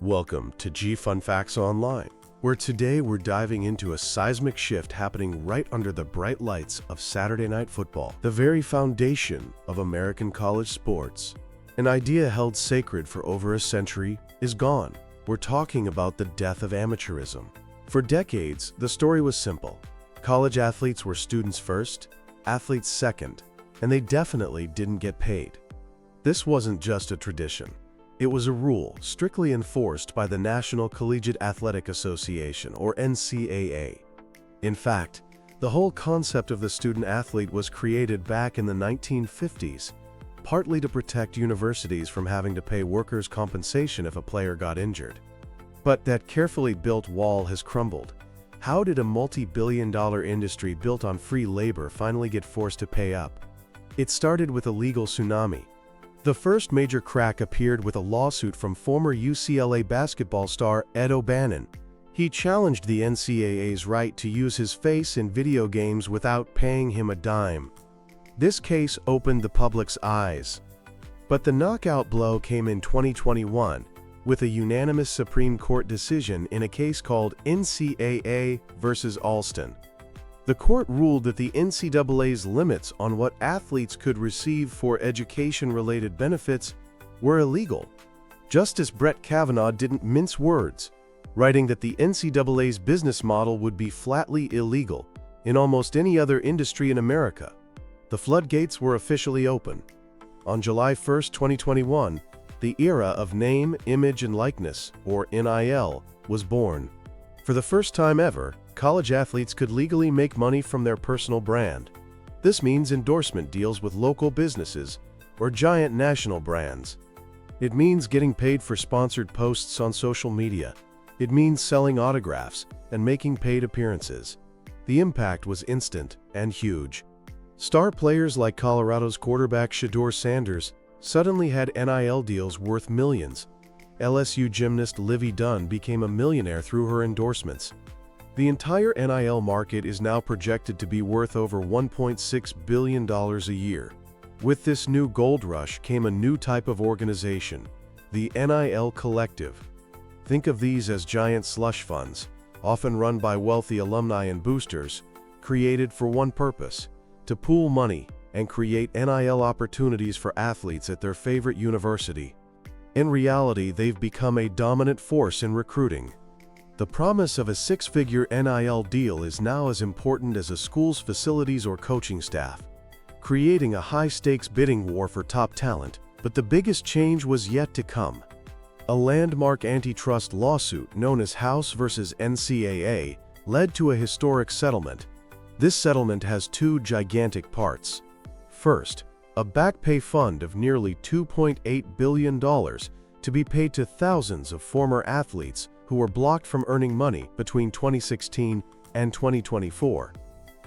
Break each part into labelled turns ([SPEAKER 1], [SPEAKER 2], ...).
[SPEAKER 1] Welcome to G Fun Facts Online, where today we're diving into a seismic shift happening right under the bright lights of Saturday Night Football, the very foundation of American college sports. An idea held sacred for over a century is gone. We're talking about the death of amateurism. For decades, the story was simple. College athletes were students first, athletes second, and they definitely didn't get paid. This wasn't just a tradition. It was a rule strictly enforced by the National Collegiate Athletic Association, or NCAA. In fact, the whole concept of the student athlete was created back in the 1950s, partly to protect universities from having to pay workers' compensation if a player got injured. But that carefully built wall has crumbled. How did a multi-billion-dollar industry built on free labor finally get forced to pay up? It started with a legal tsunami. The first major crack appeared with a lawsuit from former UCLA basketball star Ed O'Bannon. He challenged the NCAA's right to use his face in video games without paying him a dime. This case opened the public's eyes. But the knockout blow came in 2021 with a unanimous Supreme Court decision in a case called NCAA versus Alston. The court ruled that the NCAA's limits on what athletes could receive for education-related benefits were illegal. Justice Brett Kavanaugh didn't mince words, writing that the NCAA's business model would be flatly illegal in almost any other industry in America. The floodgates were officially open. On July 1, 2021, the era of name, image, and likeness, or NIL, was born. For the first time ever, college athletes could legally make money from their personal brand. This means endorsement deals with local businesses or giant national brands. It means getting paid for sponsored posts on social media. It means selling autographs and making paid appearances. The impact was instant and huge. Star players like Colorado's quarterback Shedeur Sanders suddenly had NIL deals worth millions. LSU gymnast Livy Dunn became a millionaire through her endorsements. The entire NIL market is now projected to be worth over $1.6 billion a year. With this new gold rush came a new type of organization, the NIL Collective. Think of these as giant slush funds, often run by wealthy alumni and boosters, created for one purpose: to pool money and create NIL opportunities for athletes at their favorite university. In reality, they've become a dominant force in recruiting. The promise of a six-figure NIL deal is now as important as a school's facilities or coaching staff, creating a high-stakes bidding war for top talent. But the biggest change was yet to come. A landmark antitrust lawsuit known as House versus NCAA led to a historic settlement. This settlement has two gigantic parts. First, a back pay fund of nearly $2.8 billion to be paid to thousands of former athletes who were blocked from earning money between 2016 and 2024.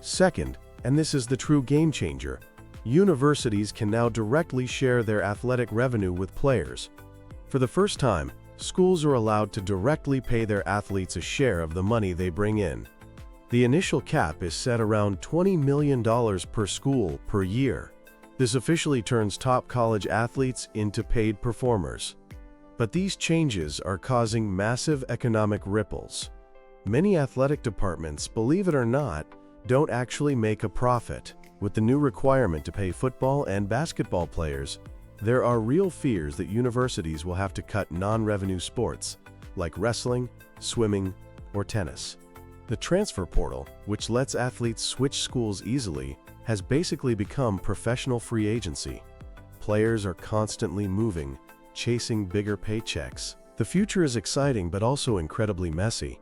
[SPEAKER 1] Second, and this is the true game changer, universities can now directly share their athletic revenue with players. For the first time, schools are allowed to directly pay their athletes a share of the money they bring in. The initial cap is set around $20 million per school per year. This officially turns top college athletes into paid performers. But these changes are causing massive economic ripples. Many athletic departments, believe it or not, don't actually make a profit. With the new requirement to pay football and basketball players, there are real fears that universities will have to cut non-revenue sports, like wrestling, swimming, or tennis. The transfer portal, which lets athletes switch schools easily, has basically become professional free agency. Players are constantly moving, chasing bigger paychecks. The future is exciting but also incredibly messy.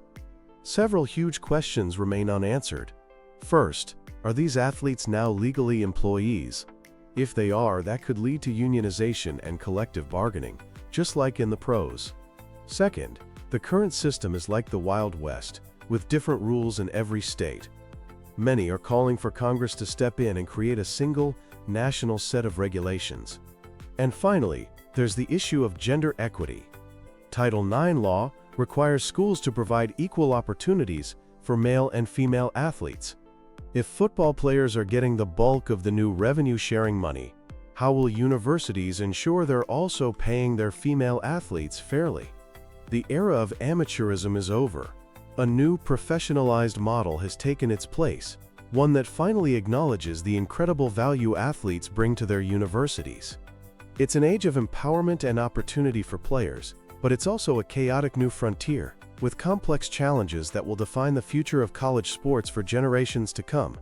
[SPEAKER 1] Several huge questions remain unanswered. First, are these athletes now legally employees? If they are, that could lead to unionization and collective bargaining, just like in the pros. Second, the current system is like the Wild West, with different rules in every state. Many are calling for Congress to step in and create a single, national set of regulations. And finally, there's the issue of gender equity. Title IX law requires schools to provide equal opportunities for male and female athletes. If football players are getting the bulk of the new revenue-sharing money, how will universities ensure they're also paying their female athletes fairly? The era of amateurism is over. A new professionalized model has taken its place, one that finally acknowledges the incredible value athletes bring to their universities. It's an age of empowerment and opportunity for players, but it's also a chaotic new frontier, with complex challenges that will define the future of college sports for generations to come.